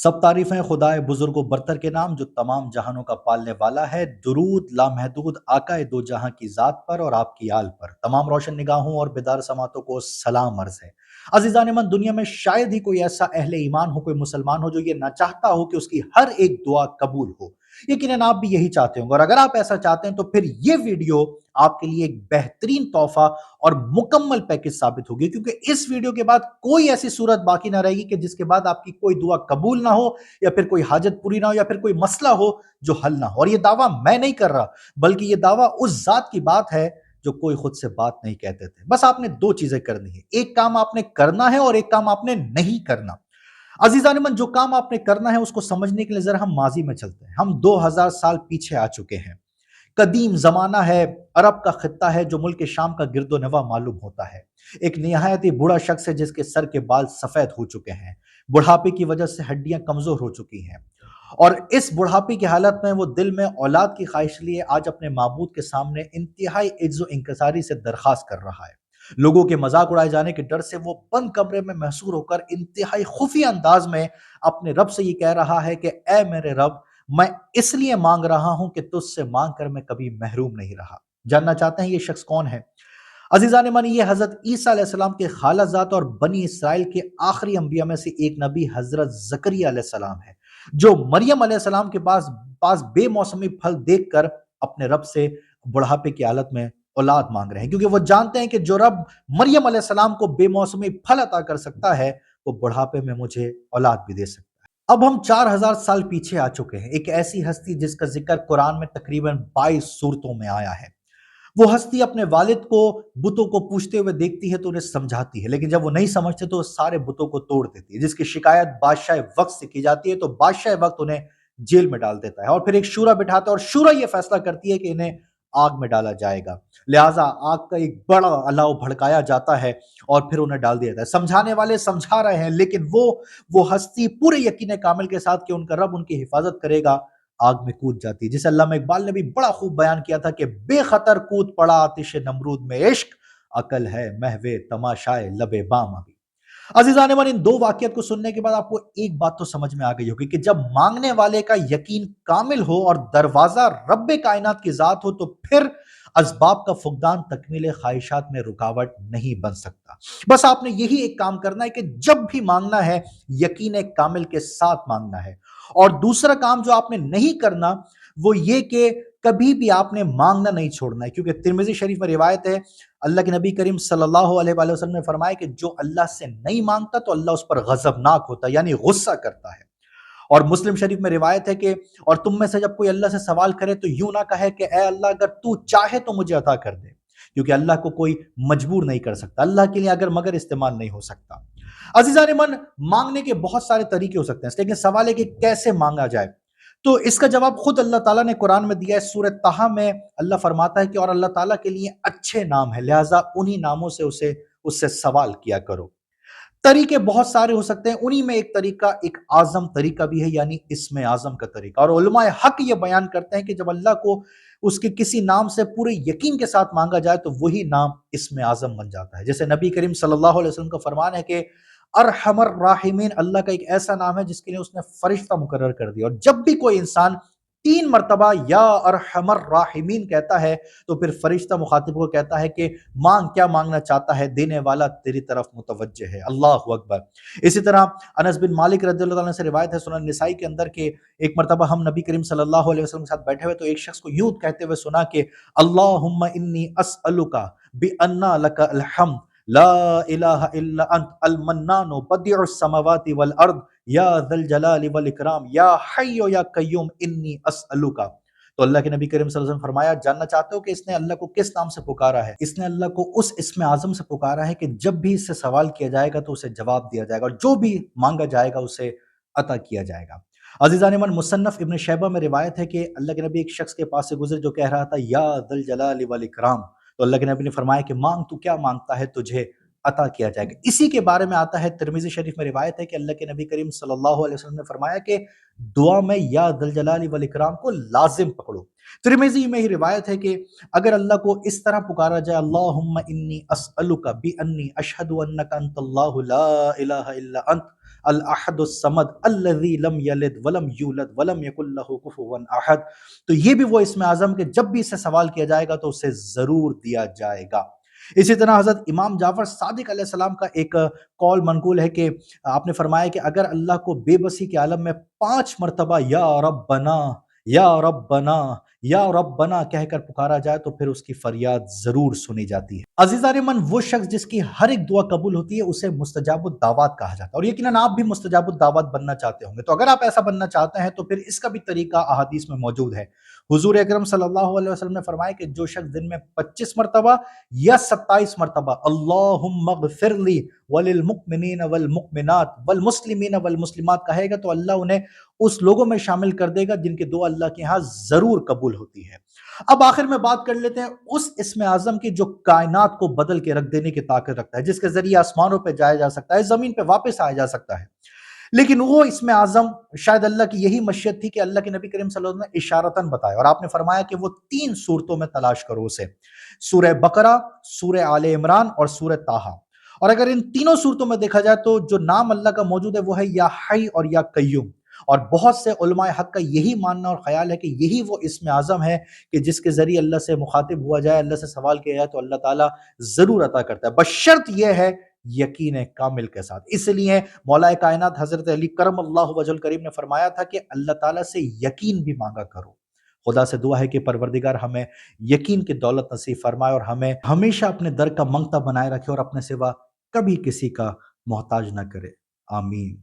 सब तारीफें खुदाए बुजुर्ग व बरतर के नाम जो तमाम जहानों का पालने वाला है। दुरूद लामहदूद आकाए दो जहां की जात पर और आपकी आल पर तमाम रोशन निगाहों और बेदार समातों को सलाम अर्ज है। अजीजान मन, दुनिया में शायद ही कोई ऐसा अहले ईमान हो, कोई मुसलमान हो जो ये ना चाहता हो कि उसकी हर एक दुआ कबूल हो। यकीनन आप भी यही चाहते होंगे, और अगर आप ऐसा चाहते हैं तो फिर ये वीडियो आपके लिए एक बेहतरीन तोहफा और मुकम्मल पैकेज साबित होगी, क्योंकि इस वीडियो के बाद कोई ऐसी सूरत बाकी ना रहेगी कि जिसके बाद आपकी कोई दुआ कबूल ना हो, या फिर कोई हाजत पूरी ना हो, या फिर कोई मसला हो जो हल ना हो। और ये दावा मैं नहीं कर रहा, बल्कि ये दावा उस जात की बात है जो कोई खुद से बात नहीं कहते थे। बस आपने दो चीजें करनी है, एक काम आपने करना है और एक काम आपने नहीं करना। अजीजान मन, जो काम आपने करना है उसको समझने के लिए जरा हम माजी में चलते हैं। हम 2000 साल पीछे आ चुके हैं। कदीम जमाना है, अरब का खित्ता है जो मुल्क शाम का गिरदो नवा मालूम होता है। एक निहायत ही बूढ़ा शख्स है जिसके सर के बाल सफेद हो चुके हैं, बुढ़ापे की वजह से हड्डियां कमजोर हो चुकी हैं, और इस बुढ़ापे की हालत में वो दिल में औलाद की ख्वाहिश लिए आज अपने माबूद के सामने इंतहाई इज्जो इंकसारी से दरखास्त कर रहा है। लोगों के मजाक उड़ाए जाने के डर से वो बंद कमरे में महसूर होकर इंतहाई खुफिया अंदाज में अपने रब से ये कह रहा है कि ए मेरे रब, मैं इसलिए मांग रहा हूं कि तुझसे मांग कर मैं कभी महरूम नहीं रहा। जानना चाहते हैं ये शख्स कौन है? अजीजान मन, ये हजरत ईसा अलैहिस्सलाम के खालाजात और बनी इसराइल के आखिरी अंबिया में से एक नबी हजरत जकरिया अलैहिस्सलाम है, जो मरियम अलैहिस्सलाम के पास पास बेमौसमी फल देखकर अपने रब से बुढ़ापे की हालत में औलाद मांग रहे हैं, क्योंकि वो जानते हैं कि जो रब मरियम अलैहिस्सलाम को बेमौसमी फल अता कर सकता है, वो बुढ़ापे में मुझे औलाद भी दे सकता है। अब हम 4000 साल पीछे आ चुके हैं। एक ऐसी हस्ती जिसका जिक्र कुरान में तकरीबन 22 सूरतों में आया है। वो हस्ती अपने वालिद को बुतों को पूछते हुए देखती है तो उन्हें समझाती है, लेकिन जब वो नहीं समझते तो सारे बुतों को तोड़ देती है, जिसकी शिकायत बादशाह वक्त से की जाती है। तो बादशाह वक्त उन्हें जेल में डाल देता है, और फिर एक शूरा बिठाता है, और शूरा ये फैसला करती है कि इन्हें आग में डाला जाएगा। लिहाजा आग का एक बड़ा अलाव भड़काया जाता है और फिर उन्हें डाल दिया जाता है। समझाने वाले समझा रहे हैं, लेकिन वो हस्ती पूरे यकीन कामिल के साथ कि उनका रब उनकी हिफाजत करेगा, आग में कूद जाती है। जिसे अल्लामा इकबाल ने भी बड़ा खूब बयान किया था कि बेखतर कूद पड़ा आतिश नमरूद में इश्क, अकल है महवे तमाशाए लबे बाम अभी। अजीजान मन, इन दो वाकयात को सुनने के बाद आपको एक बात तो समझ में आ गई होगी कि जब मांगने वाले का यकीन कामिल हो और दरवाजा रब्बे कायनात की जात हो, तो फिर असबाब का फुकदान तकमील ख्वाहिशात में रुकावट नहीं बन सकता। बस आपने यही एक काम करना है कि जब भी मांगना है, यकीन कामिल के साथ मांगना है। और दूसरा काम जो आपने नहीं करना, वो ये कि कभी भी आपने मांगना नहीं छोड़ना है, क्योंकि तिरमिजी शरीफ में रिवायत है, अल्लाह के नबी करीम सल्लल्लाहु अलैहि वसल्लम ने फरमाया कि जो अल्लाह से नहीं मांगता तो अल्लाह उस पर गजबनाक होता है, यानी गुस्सा करता है। और मुस्लिम शरीफ में रिवायत है कि और तुम में से जब कोई अल्लाह से सवाल करे तो यूं ना कहे कि ए अल्लाह, अगर तू चाहे तो मुझे अता कर दे, क्योंकि अल्लाह को कोई मजबूर नहीं कर सकता, अल्लाह के लिए अगर मगर इस्तेमाल नहीं हो सकता। अजीजान मन, मांगने के बहुत सारे तरीके हो सकते हैं, लेकिन सवाल है कि कैसे मांगा जाए। तो इसका जवाब खुद अल्लाह ताला ने कुरान में दिया है। सूरह ताहा में अल्लाह फरमाता है कि और अल्लाह ताला के लिए अच्छे नाम है, लिहाजा उन्हीं नामों से उससे सवाल किया करो। तरीके बहुत सारे हो सकते हैं, उन्हीं में एक तरीका, एक आजम तरीका भी है, यानी इस्म आजम का तरीका। और उलमाए हक ये बयान करते हैं कि जब अल्लाह को उसके किसी नाम से पूरे यकीन के साथ मांगा जाए तो वही नाम इस्म आजम बन जाता है। जैसे नबी करीम सल्लल्लाहु अलैहि वसल्लम का फरमान है कि अरहमर राहिमीन अल्लाह का एक ऐसा नाम है जिसके लिए उसने फरिश्ता मुकर्रर कर दिया, और जब भी कोई इंसान 3 मरतबा या अरहमर राहिमीन कहता है तो फिर फरिश्ता मुखातिब को कहता है कि मांग, क्या मांगना चाहता है, देने वाला तेरी तरफ मुतवज्जे है। अल्लाहु अकबर। इसी तरह अनस बिन मालिक रज़ियल्लाहु अन्हु से रिवायत है सुनन निसाई के अंदर के एक मरतबा हम नबी करीम सल्लल्लाहु अलैहि वसल्लम के साथ बैठे हुए तो एक शख्स को यूं कहते हुए सुना कि अल्लाहुम्मा इन्नी अस्अलुका बि अन्ना लका अलहम्द ला इलाहा इल्ला अंत अल मन्नानु बदिउस समावाति वल अर्द या ज़ल जलाली वल इकराम या हय्यु या कय्यूम इन्नी अस्अलुका। तो अल्लाह के नबी करीम सल्लल्लाहु अलैहि वसल्लम फरमाया, जानना चाहते हो कि इसने अल्लाह को किस नाम से पुकारा है? इसने अल्लाह को उस इस्म आज़म से पुकारा है कि जब भी इससे सवाल किया जाएगा तो उसे जवाब दिया जाएगा, और जो भी मांगा जाएगा उसे अता किया जाएगा। अजीज़ान मन, मुसन्नफ इब्न शैबा में रिवायत है कि अल्लाह के नबी एक शख्स के पास से गुजरे जो कह रहा था या ज़ल जलाली वल इकराम। तो अल्लाह के नबी ने फरमाया कि मांग, तू क्या मांगता है, तुझे अता किया जाएगा। इसी के बारे में आता है, तिरमिज़ी शरीफ में रिवायत है कि अल्लाह के नबी करीम सल्लल्लाहु अलैहि वसल्लम ने फरमाया कि दुआ में या दल जलाली वल इकराम को लाजिम पकड़ो। तिरमिज़ी में ही रिवायत है कि अगर अल्लाह को इस तरह पुकारा जाए, अल्लाहुम्मा इन्नी अस्अलुका बि अन्नी अशहदु अन्नका अंतल्लाहु ला इलाहा इल्ला अंत الاحد الصمد الذی لم یلد ولم یولد ولم یکن لہ کفوا احد۔ تو یہ بھی وہ اسم اعظم کہ جب بھی اسے سوال کیا جائے گا تو اسے ضرور دیا جائے گا۔ اسی طرح حضرت امام جعفر صادق علیہ السلام کا ایک قول منقول ہے کہ آپ نے فرمایا کہ اگر اللہ کو بے بسی کے عالم میں 5 مرتبہ یا ربنا یا ربنا یا ربنا کہہ کر پکارا جائے تو پھر اس کی فریاد ضرور سنی جاتی ہے۔ عزیزان من، وہ شخص جس کی ہر ایک دعا قبول ہوتی ہے اسے مستجاب الدعوات کہا جاتا ہے، اور یقیناً آپ بھی مستجاب الدعوات بننا چاہتے ہوں گے۔ تو اگر آپ ایسا بننا چاہتے ہیں تو پھر اس کا بھی طریقہ احادیث میں موجود ہے۔ حضور اکرم صلی اللہ علیہ وسلم نے فرمایا کہ جو شخص دن میں 25 مرتبہ یا 27 مرتبہ اللہم اغفر لی وللمؤمنین والمؤمنات والمسلمین والمسلمات کہے گا تو اللہ انہیں اس لوگوں میں شامل کر دے گا جن کی دعا اللہ کے ہاں ضرور قبول ہوتی ہے۔ اب آخر میں بات کر لیتے ہیں اس اسم اعظم کی جو کائنات کو بدل کے رکھ دینے کی طاقت رکھتا ہے، جس کے ذریعے آسمانوں پہ جایا جا سکتا ہے، زمین پہ واپس آیا جا سکتا ہے۔ لیکن وہ اسم اعظم شاید اللہ کی یہی مشیت تھی کہ اللہ کے نبی کریم صلی اللہ علیہ وسلم نے اشارتاً بتایا، اور آپ نے فرمایا کہ وہ 3 صورتوں میں تلاش کرو اسے: سورہ بقرہ، سورہ آل عمران اور سورہ طٰہٰ۔ اور اگر ان تینوں صورتوں میں دیکھا جائے تو جو نام اللہ کا موجود ہے وہ ہے یا حی اور یا قیوم، اور بہت سے علماء حق کا یہی ماننا اور خیال ہے کہ یہی وہ اسم اعظم ہے کہ جس کے ذریعے اللہ سے مخاطب ہوا جائے، اللہ سے سوال کیا جائے تو اللہ تعالیٰ ضرور عطا کرتا ہے، بشرط یہ ہے یقین کامل کے ساتھ۔ اس لیے مولا کائنات حضرت علی کرم اللہ وجہ الکریم نے فرمایا تھا کہ اللہ تعالیٰ سے یقین بھی مانگا کرو۔ خدا سے دعا ہے کہ پروردگار ہمیں یقین کی دولت نصیب فرمائے اور ہمیں ہمیشہ اپنے در کا منگتا بنائے رکھے اور اپنے سوا کبھی کسی کا محتاج نہ کرے۔ آمین۔